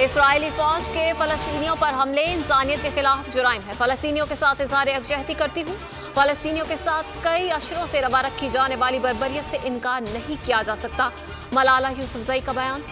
Israeli फौज के फलस्तीनियों पर हमले इंसानियत के खिलाफ जुराइम है। फलस्तीनियों के साथ इजहार यकजहती करती हूँ। फलस्तीनियों के साथ कई अशरों से रवा रखी जाने वाली बर्बरियत से इनकार नहीं किया जा सकता। मलाला यूसुफजई का बयान।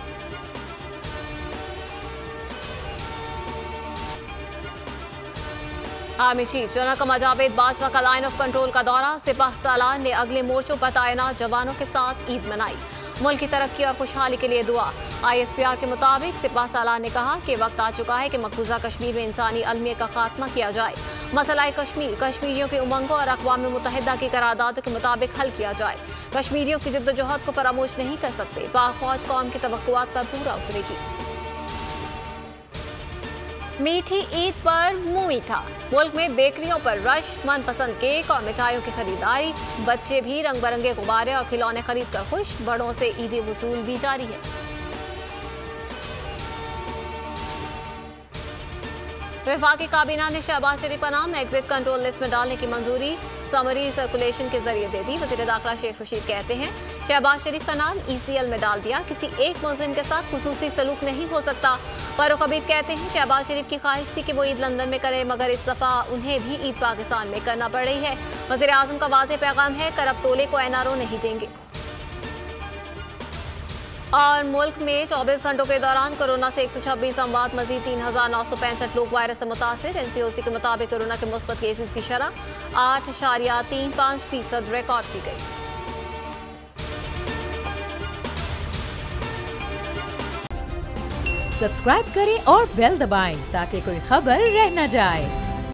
Army chief general Qamar Javed Bajwa का लाइन ऑफ कंट्रोल का दौरा। सिपाह सालार ने अगले मोर्चों पर तैनात जवानों के साथ ईद मनाई। मुल्क की तरक्की और खुशहाली के लिए दुआ। ISPR के मुताबिक सिपाह सालार ने कहा कि वक्त आ चुका है कि मकबूजा कश्मीर में इंसानी अलमियत का खात्मा किया जाए। मसला कश्मीर कश्मीरियों के उमंगों और अक़वाम मुत्तहिदा की करारदादों के मुताबिक हल किया जाए। कश्मीरियों की जद्दोजहद को फरामोश नहीं कर सकते। पाक फौज कौम की तवक्कुआत पर पूरा उतरेगी। मीठी ईद पर मुंह मीठा। मुल्क में बेकरियों पर रश, मनपसंद केक और मिठाइयों की खरीदारी। बच्चे भी रंग बिरंगे गुब्बारे और खिलौने खरीद कर खुश। बड़ों से ईदी वसूल भी जारी है। वफाकी काबीना ने शहबाज शरीफ का नाम एग्जिट कंट्रोल लिस्ट में डालने की मंजूरी समरी सर्कुलेशन के जरिए दे दी। वज़ीर दाखिला शेख रशीद कहते हैं शहबाज शरीफ का नाम ECL में डाल दिया। किसी एक मुल्ज़िम के साथ खुसूसी सलूक नहीं हो सकता। फारूक हबीब कहते हैं शहबाज शरीफ की ख्वाहिश थी कि वो ईद लंदन में करें, मगर इस दफ़ा उन्हें भी ईद पाकिस्तान में करना पड़ रही है। वज़ीर आज़म का वाज़ेह पैगाम है, करब टोले को NRO नहीं देंगे। और मुल्क में 24 घंटों के दौरान कोरोना से 126 अमवात, मजीद 3965 लोग वायरस से मुतासिर। NCOC के मुताबिक कोरोना के मुस्बत केसेस की शरह 8.35% रिकॉर्ड की गई। सब्सक्राइब करें और बेल दबाएं ताकि कोई खबर रह न जाए।